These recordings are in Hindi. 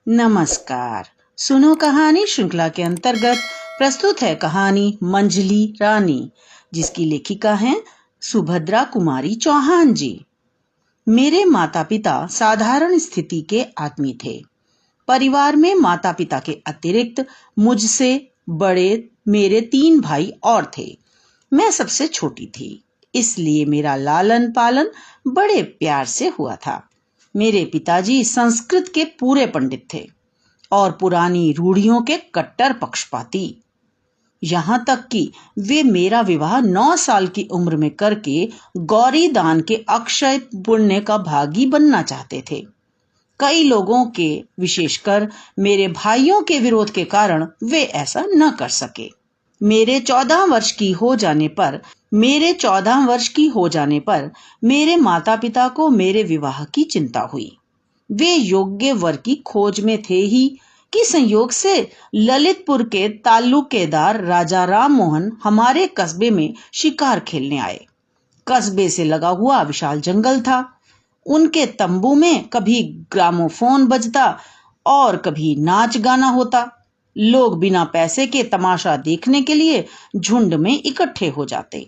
नमस्कार। सुनो कहानी श्रृंखला के अंतर्गत प्रस्तुत है कहानी मंजली रानी, जिसकी लेखिका हैं सुभद्रा कुमारी चौहान जी। मेरे माता पिता साधारण स्थिति के आदमी थे। परिवार में माता पिता के अतिरिक्त मुझसे बड़े मेरे 3 भाई और थे। मैं सबसे छोटी थी, इसलिए मेरा लालन पालन बड़े प्यार से हुआ था। मेरे पिताजी संस्कृत के पूरे पंडित थे और पुरानी रूढ़ियों के कट्टर पक्षपाती। यहाँ तक कि वे मेरा विवाह 9 साल की उम्र में करके गौरी दान के अक्षय पुण्य का भागी बनना चाहते थे। कई लोगों के, विशेषकर मेरे भाइयों के विरोध के कारण वे ऐसा न कर सके। मेरे 14 वर्ष की हो जाने पर मेरे माता पिता को मेरे विवाह की चिंता हुई। वे योग्य वर की खोज में थे ही कि संयोग से ललितपुर के तालुकेदार राजा राम मोहन हमारे कस्बे में शिकार खेलने आए। कस्बे से लगा हुआ विशाल जंगल था। उनके तंबू में कभी ग्रामोफोन बजता और कभी नाच गाना होता। लोग बिना पैसे के तमाशा देखने के लिए झुंड में इकट्ठे हो जाते।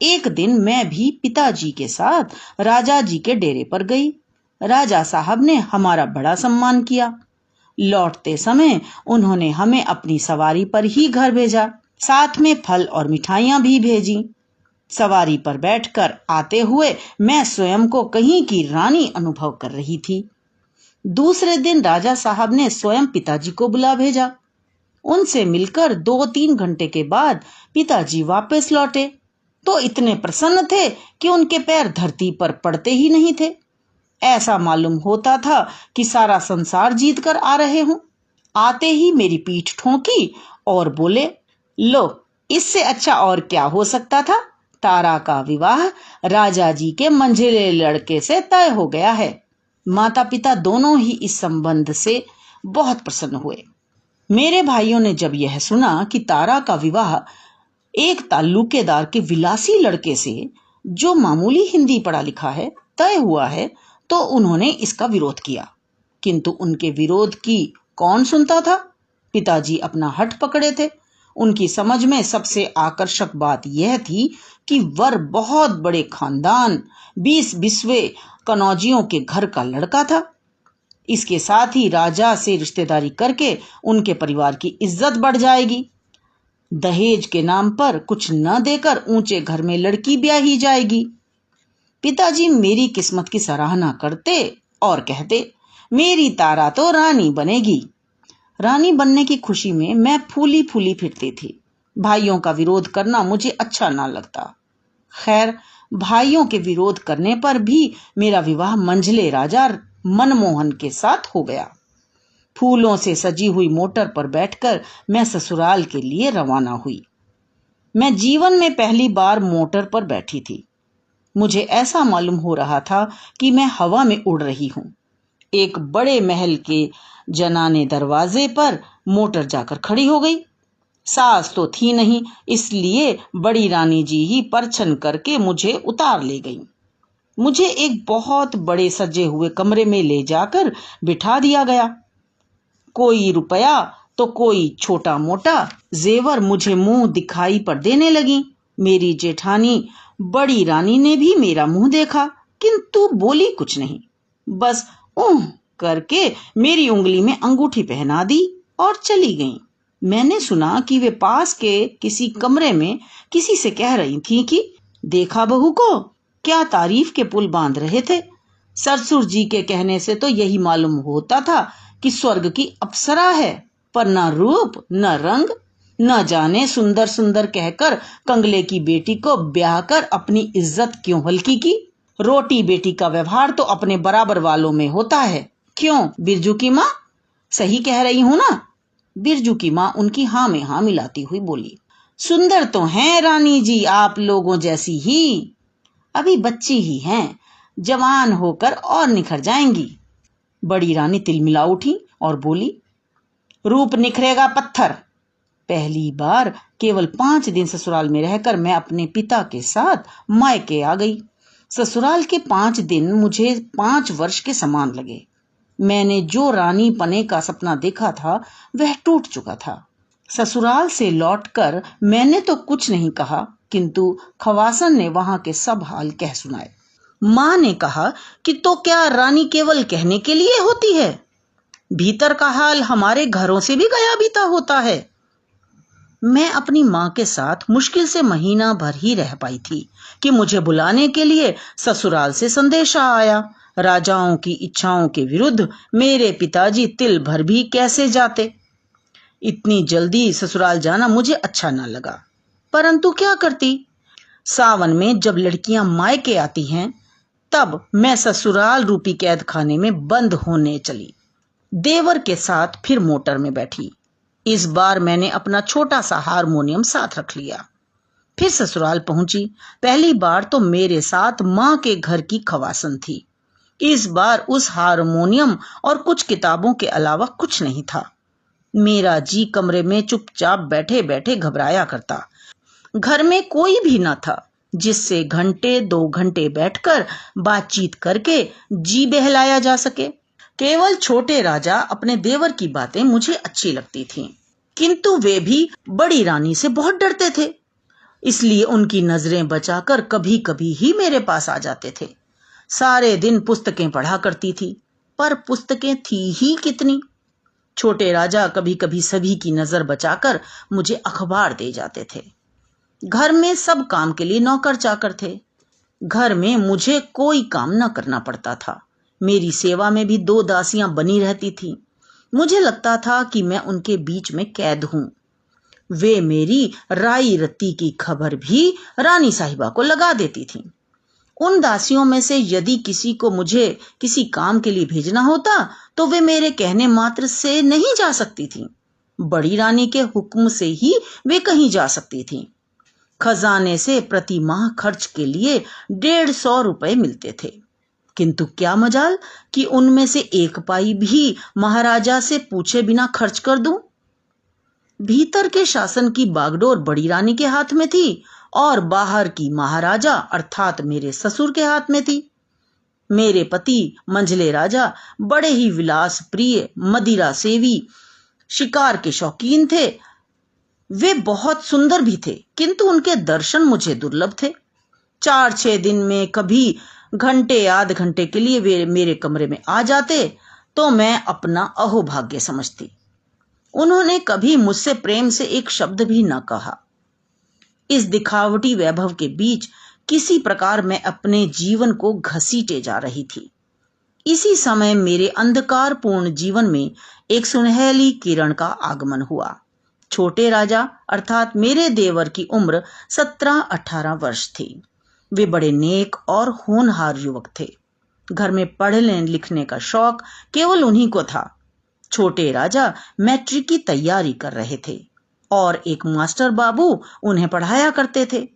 एक दिन मैं भी पिताजी के साथ राजा जी के डेरे पर गई। राजा साहब ने हमारा बड़ा सम्मान किया। लौटते समय उन्होंने हमें अपनी सवारी पर ही घर भेजा, साथ में फल और मिठाइयां भी भेजी। सवारी पर बैठकर आते हुए मैं स्वयं को कहीं की रानी अनुभव कर रही थी। दूसरे दिन राजा साहब ने स्वयं पिताजी को बुला भेजा। उनसे मिलकर 2-3 घंटे के बाद पिताजी वापस लौटे तो इतने प्रसन्न थे कि उनके पैर धरती पर पड़ते ही नहीं थे। ऐसा मालूम होता था कि सारा संसार जीत कर आ रहे हों। आते ही मेरी पीठ ठोंकी और बोले, लो, इससे अच्छा और क्या हो सकता था। तारा का विवाह राजा जी के मंझले लड़के से तय हो गया है। माता पिता दोनों ही इस संबंध से बहुत प्रसन्न हुए। मेरे भाइयों ने जब यह सुना कि तारा का विवाह एक ताल्लुकेदार के विलासी लड़के से, जो मामूली हिंदी पढ़ा लिखा है, तय हुआ है, तो उन्होंने इसका विरोध किया। किंतु उनके विरोध की कौन सुनता था। पिताजी अपना हठ पकड़े थे। उनकी समझ में सबसे आकर्षक बात यह थी कि वर बहुत बड़े खानदान 20 बिस्वे कनौजियों के घर का लड़का था। इसके साथ ही राजा से रिश्तेदारी करके उनके परिवार की इज्जत बढ़ जाएगी। दहेज के नाम पर कुछ न देकर ऊंचे घर में लड़की ब्याही जाएगी। पिताजी मेरी किस्मत की सराहना करते और कहते, मेरी तारा तो रानी बनेगी। रानी बनने की खुशी में मैं फूली फूली फिरती थी। भाइयों का विरोध करना मुझे अच्छा ना लगता। खैर, भाइयों के विरोध करने पर भी मेरा विवाह मंझले राजा मनमोहन के साथ हो गया। फूलों से सजी हुई मोटर पर बैठकर मैं ससुराल के लिए रवाना हुई। मैं जीवन में पहली बार मोटर पर बैठी थी। मुझे ऐसा मालूम हो रहा था कि मैं हवा में उड़ रही हूं। एक बड़े महल के जनाने दरवाजे पर मोटर जाकर खड़ी हो गई। सास तो थी नहीं, इसलिए बड़ी रानी जी ही परछन करके मुझे उतार ले गई। मुझे एक बहुत बड़े सजे हुए कमरे में ले जाकर बिठा दिया गया। कोई रुपया तो कोई छोटा मोटा जेवर मुझे मुंह दिखाई पर देने लगी। मेरी जेठानी बड़ी रानी ने भी मेरा मुंह देखा, किंतु बोली कुछ नहीं। बस ऊह करके मेरी उंगली में अंगूठी पहना दी और चली गई। मैंने सुना कि वे पास के किसी कमरे में किसी से कह रही थी कि देखा बहू को, क्या तारीफ के पुल बांध रहे थे। ससुर जी के कहने से तो यही मालूम होता था कि स्वर्ग की अप्सरा है, पर न रूप न रंग। न जाने सुंदर सुंदर कहकर कंगले की बेटी को ब्याह कर अपनी इज्जत क्यों हल्की की। रोटी बेटी का व्यवहार तो अपने बराबर वालों में होता है। क्यों बिरजू की माँ, सही कह रही हूं ना। बिरजू की माँ उनकी हाँ में हाँ मिलाती हुई बोली, सुंदर तो हैं रानी जी, आप लोगों जैसी ही। अभी बच्ची ही हैं, जवान होकर और निखर जाएंगी। बड़ी रानी तिलमिला उठी और बोली, रूप निखरेगा पत्थर। पहली बार केवल 5 दिन ससुराल में रहकर मैं अपने पिता के साथ मायके आ गई। ससुराल के 5 दिन मुझे 5 वर्ष के समान लगे। मैंने जो रानी पने का सपना देखा था वह टूट चुका था। ससुराल से लौटकर मैंने तो कुछ नहीं कहा, किंतु खवासन ने वहां के सब हाल कह सुनाए। माँ ने कहा कि तो क्या रानी केवल कहने के लिए होती है? भीतर का हाल हमारे घरों से भी गया बीता होता है। मैं अपनी माँ के साथ मुश्किल से महीना भर ही रह पाई थी कि मुझे बुलाने के लिए ससुराल से संदेशा आया। राजाओं की इच्छाओं के विरुद्ध मेरे पिताजी तिल भर भी कैसे जाते। इतनी जल्दी ससुराल जाना मुझे अच्छा न लगा, परंतु क्या करती। सावन में जब लड़कियां मायके आती हैं, तब मैं ससुराल रूपी कैद खाने में बंद होने चली। देवर के साथ फिर मोटर में बैठी। इस बार मैंने अपना छोटा सा हारमोनियम साथ रख लिया। फिर ससुराल पहुंची। पहली बार तो मेरे साथ माँ के घर की खवासन थी। इस बार उस हारमोनियम और कुछ किताबों के अलावा कुछ नहीं था। मेरा जी कमरे में चुपचाप बैठे बैठे घबराया करता। घर में कोई भी न था जिससे घंटे 2 घंटे बैठकर बातचीत करके जी बहलाया जा सके। केवल छोटे राजा अपने देवर की बातें मुझे अच्छी लगती थीं, किंतु वे भी बड़ी रानी से बहुत डरते थे, इसलिए उनकी नजरें बचाकर कभी कभी ही मेरे पास आ जाते थे। सारे दिन पुस्तकें पढ़ा करती थी, पर पुस्तकें थी ही कितनी। छोटे राजा कभी कभी सभी की नजर बचाकर मुझे अखबार दे जाते थे। घर में सब काम के लिए नौकर चाकर थे। घर में मुझे कोई काम न करना पड़ता था। मेरी सेवा में भी 2 दासियां बनी रहती थीं। मुझे लगता था कि मैं उनके बीच में कैद हूं। वे मेरी राई रत्ती की खबर भी रानी साहिबा को लगा देती थीं। उन दासियों में से यदि किसी को मुझे किसी काम के लिए भेजना होता तो वे मेरे कहने मात्र से नहीं जा सकती थीं। बड़ी रानी के हुक्म से ही वे कहीं जा सकती थीं। खजाने से प्रति माह खर्च के लिए 150 रुपए मिलते थे, किंतु क्या मजाल कि उनमें से 1 पाई भी महाराजा से पूछे बिना खर्च कर दूं। भीतर के शासन की बागडोर बड़ी रानी के हाथ में थी और बाहर की महाराजा अर्थात मेरे ससुर के हाथ में थी। मेरे पति मंझले राजा बड़े ही विलास प्रिय, मदिरा सेवी, शिकार के शौकीन थे। वे बहुत सुंदर भी थे, किंतु उनके दर्शन मुझे दुर्लभ थे। 4-6 दिन में कभी घंटे आध घंटे के लिए वे मेरे कमरे में आ जाते तो मैं अपना अहोभाग्य समझती। उन्होंने कभी मुझसे प्रेम से एक शब्द भी न कहा। इस दिखावटी वैभव के बीच किसी प्रकार मैं अपने जीवन को घसीटे जा रही थी। इसी समय मेरे अंधकारपूर्ण जीवन में एक सुनहली किरण का आगमन हुआ। छोटे राजा अर्थात मेरे देवर की उम्र 17-18 वर्ष थी। वे बड़े नेक और होनहार युवक थे। घर में पढ़ने लिखने का शौक केवल उन्हीं को था। छोटे राजा मैट्रिक की तैयारी कर रहे थे और एक मास्टर बाबू उन्हें पढ़ाया करते थे।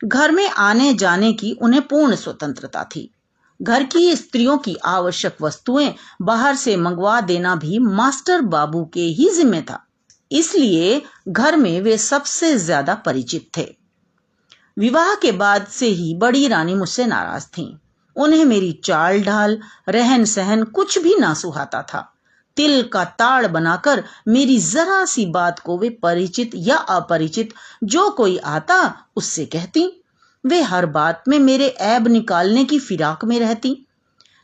घर में आने जाने की उन्हें पूर्ण स्वतंत्रता थी। घर की स्त्रियों की आवश्यक वस्तुएं बाहर से मंगवा देना भी मास्टर बाबू के ही जिम्मे था, इसलिए घर में वे सबसे ज्यादा परिचित थे। विवाह के बाद से ही बड़ी रानी मुझसे नाराज थीं। उन्हें मेरी चाल ढाल, रहन सहन कुछ भी ना सुहाता था। तिल का ताड़ बनाकर मेरी जरा सी बात को वे परिचित या अपरिचित जो कोई आता उससे कहती। वे हर बात में मेरे ऐब निकालने की फिराक में रहती।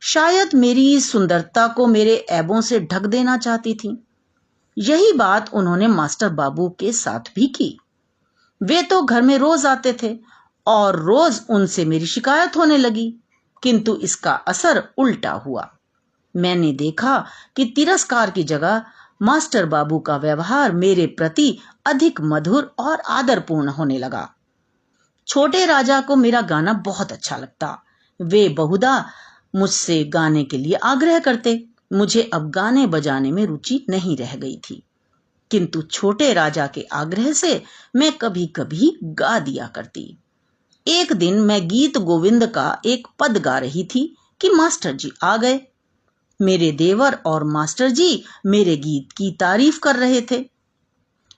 शायद मेरी सुंदरता को मेरे ऐबों से ढक देना चाहती थी। यही बात उन्होंने मास्टर बाबू के साथ भी की। वे तो घर में रोज आते थे और रोज उनसे मेरी शिकायत होने लगी, किंतु इसका असर उल्टा हुआ। मैंने देखा कि तिरस्कार की जगह मास्टर बाबू का व्यवहार मेरे प्रति अधिक मधुर और आदरपूर्ण होने लगा। छोटे राजा को मेरा गाना बहुत अच्छा लगता। वे बहुधा मुझसे गाने के लिए आग्रह करते। मुझे अब गाने बजाने में रुचि नहीं रह गई थी, किंतु छोटे राजा के आग्रह से मैं कभी कभी गा दिया करती। एक दिन मैं गीत गोविंद का एक पद गा रही थी कि मास्टर जी आ गए। मेरे देवर और मास्टर जी मेरे गीत की तारीफ कर रहे थे।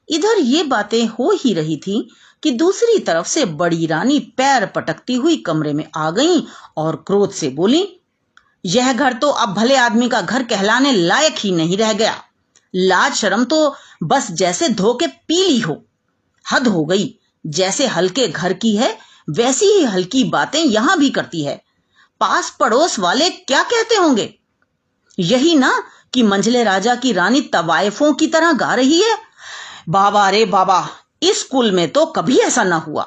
इधर ये बातें हो ही रही थी कि दूसरी तरफ से बड़ी रानी पैर पटकती हुई कमरे में आ गईं और क्रोध से बोली, यह घर तो अब भले आदमी का घर कहलाने लायक ही नहीं रह गया। लाज शर्म तो बस जैसे धो के पी ली हो। हद हो गई, जैसे हल्के घर की है वैसी ही हल्की बातें यहां भी करती है। पास पड़ोस वाले क्या कहते होंगे? यही ना कि मंझले राजा की रानी तवायफों की तरह गा रही है। बाबा रे बाबा, इस कुल में तो कभी ऐसा ना हुआ।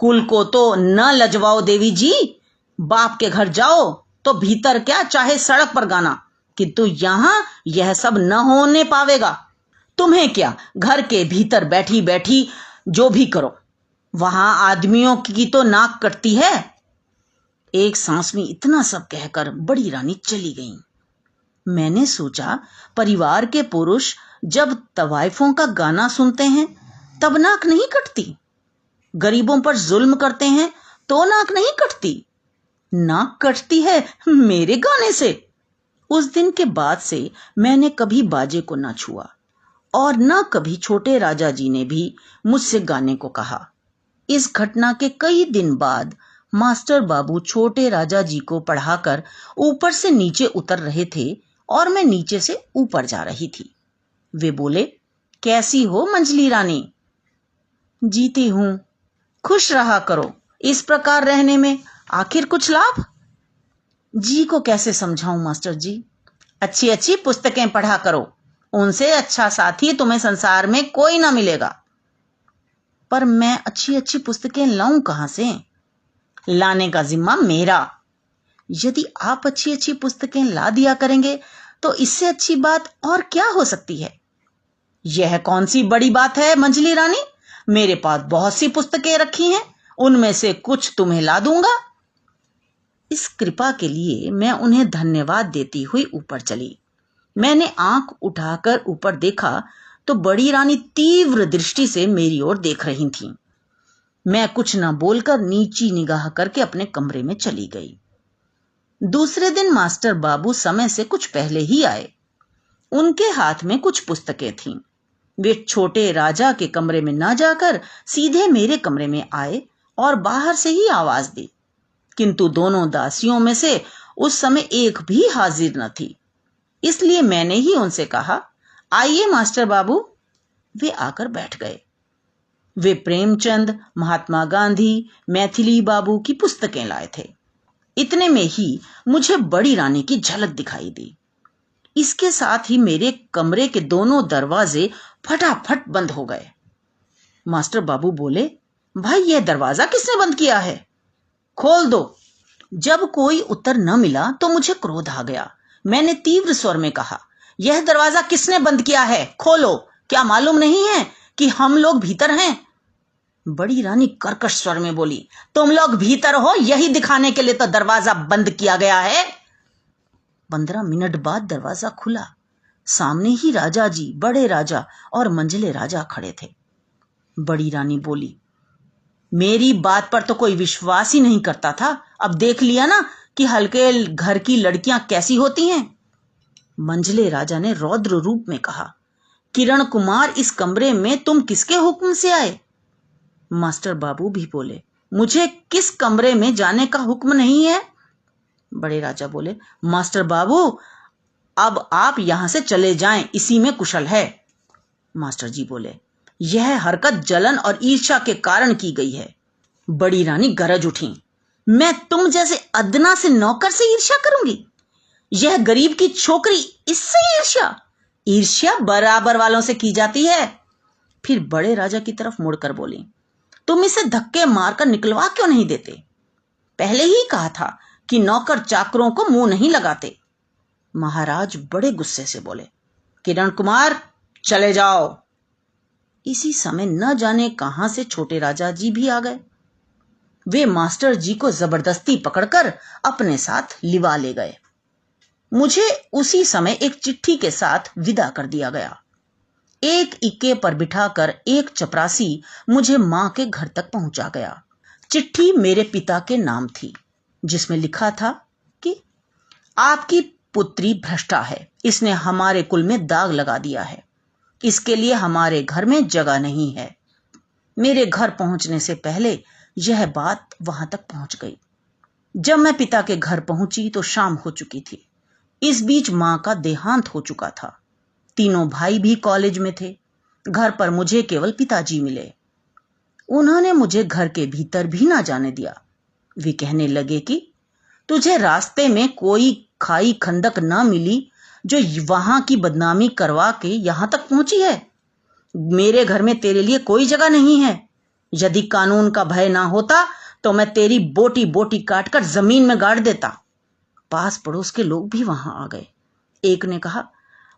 कुल को तो न लजवाओ देवी जी। बाप के घर जाओ तो भीतर क्या चाहे सड़क पर गाना, किंतु यहां यह सब न होने पावेगा। तुम्हें क्या, घर के भीतर बैठी बैठी जो भी करो, वहां आदमियों की तो नाक कटती है। एक सांस में इतना सब कहकर बड़ी रानी चली गई। मैंने सोचा, परिवार के पुरुष जब तवाइफों का गाना सुनते हैं तब नाक नहीं कटती, गरीबों पर जुल्म करते हैं तो नाक नहीं कटती। नाक कटती है मेरे गाने से। उस दिन के बाद से मैंने कभी बाजे को ना छुआ और न कभी छोटे राजा जी ने भी मुझसे गाने को कहा। इस घटना के कई दिन बाद मास्टर बाबू छोटे राजा जी को पढ़ाकर ऊपर से नीचे उतर रहे थे और मैं नीचे से ऊपर जा रही थी। वे बोले, कैसी हो मंझली रानी? जीती हूं, खुश रहा करो। इस प्रकार रहने में आखिर कुछ लाभ? जी को कैसे समझाऊं मास्टर जी? अच्छी अच्छी पुस्तकें पढ़ा करो, उनसे अच्छा साथी तुम्हें संसार में कोई ना मिलेगा। पर मैं अच्छी अच्छी पुस्तकें लाऊं कहां से? लाने का जिम्मा मेरा। यदि आप अच्छी अच्छी पुस्तकें ला दिया करेंगे तो इससे अच्छी बात और क्या हो सकती है? यह कौन सी बड़ी बात है मंझली रानी? मेरे पास बहुत सी पुस्तकें रखी हैं, उनमें से कुछ तुम्हें ला दूंगा। इस कृपा के लिए मैं उन्हें धन्यवाद देती हुई ऊपर चली। मैंने आंख उठाकर ऊपर देखा तो बड़ी रानी तीव्र दृष्टि से मेरी ओर देख रही थीं। मैं कुछ न बोलकर नीची निगाह करके अपने कमरे में चली गई। दूसरे दिन मास्टर बाबू समय से कुछ पहले ही आए। उनके हाथ में कुछ पुस्तकें थीं। वे छोटे राजा के कमरे में न जाकर सीधे मेरे कमरे में आए और बाहर से ही आवाज दी, किंतु दोनों दासियों में से उस समय एक भी हाजिर न थी। इसलिए मैंने ही उनसे कहा, आइए मास्टर बाबू। वे आकर बैठ गए। वे प्रेमचंद, महात्मा गांधी, मैथिली बाबू की पुस्तकें लाए थे। इतने में ही मुझे बड़ी रानी की झलक दिखाई दी। इसके साथ ही मेरे कमरे के दोनों दरवाजे फटाफट बंद हो गए। मास्टर बाबू बोले, भाई यह दरवाजा किसने बंद किया है? खोल दो। जब कोई उत्तर न मिला तो मुझे क्रोध आ गया। मैंने तीव्र स्वर में कहा, यह दरवाजा किसने बंद किया है? खोलो। क्या मालूम नहीं है कि हम लोग भीतर हैं? बड़ी रानी कर्कश स्वर में बोली, तुम लोग भीतर हो यही दिखाने के लिए तो दरवाजा बंद किया गया है। 15 मिनट बाद दरवाजा खुला। सामने ही राजा जी, बड़े राजा और मंझले राजा खड़े थे। बड़ी रानी बोली, मेरी बात पर तो कोई विश्वास ही नहीं करता था। अब देख लिया ना कि हल्के घर की लड़कियां कैसी होती हैं। मंझले राजा ने रौद्र रूप में कहा, किरण कुमार, इस कमरे में तुम किसके हुक्म से आए? मास्टर बाबू भी बोले, मुझे किस कमरे में जाने का हुक्म नहीं है। बड़े राजा बोले, मास्टर बाबू अब आप यहां से चले जाएं, इसी में कुशल है। मास्टर जी बोले, यह हरकत जलन और ईर्ष्या के कारण की गई है। बड़ी रानी गरज उठी, मैं तुम जैसे अदना से नौकर से ईर्ष्या करूंगी? यह गरीब की छोकरी, इससे ईर्ष्या? ईर्ष्या बराबर वालों से की जाती है। फिर बड़े राजा की तरफ मुड़कर बोली, तुम इसे धक्के मारकर निकलवा क्यों नहीं देते? पहले ही कहा था कि नौकर चाकरों को मुंह नहीं लगाते। महाराज बड़े गुस्से से बोले, किरण कुमार चले जाओ। इसी समय न जाने कहां से छोटे राजा जी भी आ गए। वे मास्टर जी को जबरदस्ती पकड़कर अपने साथ लिवा ले गए। मुझे उसी समय एक चिट्ठी के साथ विदा कर दिया गया। एक इक्के पर बिठाकर एक चपरासी मुझे मां के घर तक पहुंचा गया। चिट्ठी मेरे पिता के नाम थी, जिसमें लिखा था कि आपकी पुत्री भ्रष्टा है, इसने हमारे कुल में दाग लगा दिया है, इसके लिए हमारे घर में जगह नहीं है। मेरे घर पहुंचने से पहले यह बात वहां तक पहुंच गई। जब मैं पिता के घर पहुंची तो शाम हो चुकी थी। इस बीच मां का देहांत हो चुका था। तीनों भाई भी कॉलेज में थे। घर पर मुझे केवल पिताजी मिले। उन्होंने मुझे घर के भीतर भी ना जाने दिया। वे कहने लगे कि तुझे रास्ते में कोई खाई खंदक ना मिली जो वहां की बदनामी करवा के यहां तक पहुंची है। मेरे घर में तेरे लिए कोई जगह नहीं है। यदि कानून का भय ना होता तो मैं तेरी बोटी बोटी काटकर जमीन में गाड़ देता। पास पड़ोस के लोग भी वहां आ गए। एक ने कहा,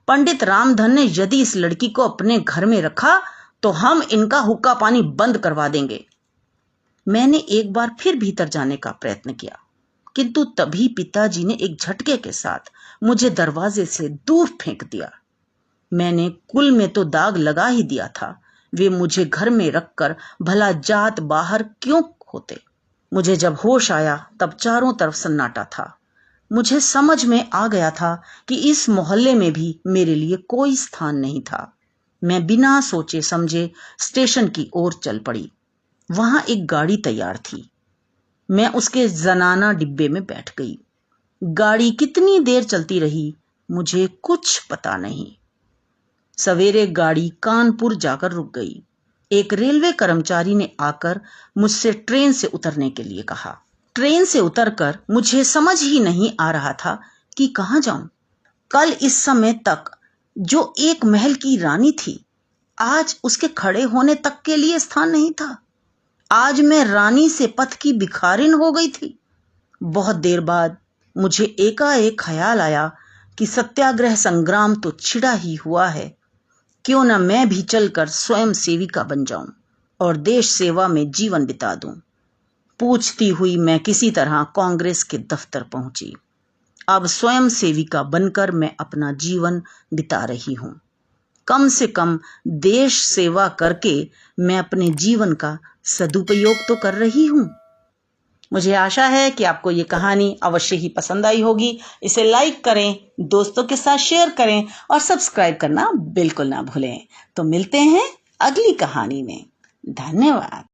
पंडित रामधन ने यदि इस लड़की को अपने घर में रखा तो हम इनका हुक्का पानी बंद करवा देंगे। मैंने एक बार फिर भीतर जाने का प्रयत्न किया, किंतु तभी पिताजी ने एक झटके के साथ मुझे दरवाजे से दूर फेंक दिया। मैंने कुल में तो दाग लगा ही दिया था। वे मुझे घर में रखकर भला जात बाहर क्यों होते। मुझे जब होश आया तब चारों तरफ सन्नाटा था। मुझे समझ में आ गया था कि इस मोहल्ले में भी मेरे लिए कोई स्थान नहीं था। मैं बिना सोचे समझे स्टेशन की ओर चल पड़ी। वहां एक गाड़ी तैयार थी। मैं उसके जनाना डिब्बे में बैठ गई। गाड़ी कितनी देर चलती रही मुझे कुछ पता नहीं। सवेरे गाड़ी कानपुर जाकर रुक गई। एक रेलवे कर्मचारी ने आकर मुझसे ट्रेन से उतरने के लिए कहा। ट्रेन से उतरकर मुझे समझ ही नहीं आ रहा था कि कहां जाऊं। कल इस समय तक जो एक महल की रानी थी, आज उसके खड़े होने तक के लिए स्थान नहीं था। आज मैं रानी से पथ की भिखारिन हो गई थी। बहुत देर बाद मुझे एकाएक ख्याल आया कि सत्याग्रह संग्राम तो छिड़ा ही हुआ है। क्यों न मैं भी चलकर स्वयं सेविका बन जाऊं और देश सेवा में जीवन बिता दूं। पूछती हुई मैं किसी तरह कांग्रेस के दफ्तर पहुंची। अब स्वयं सेविका बनकर मैं अपना जीवन बिता रही हूं। कम से कम देश सेवा करके मैं अपने जीवन का सदुपयोग तो कर रही हूं। मुझे आशा है कि आपको ये कहानी अवश्य ही पसंद आई होगी। इसे लाइक करें, दोस्तों के साथ शेयर करें और सब्सक्राइब करना बिल्कुल ना भूलें। तो मिलते हैं अगली कहानी में। धन्यवाद।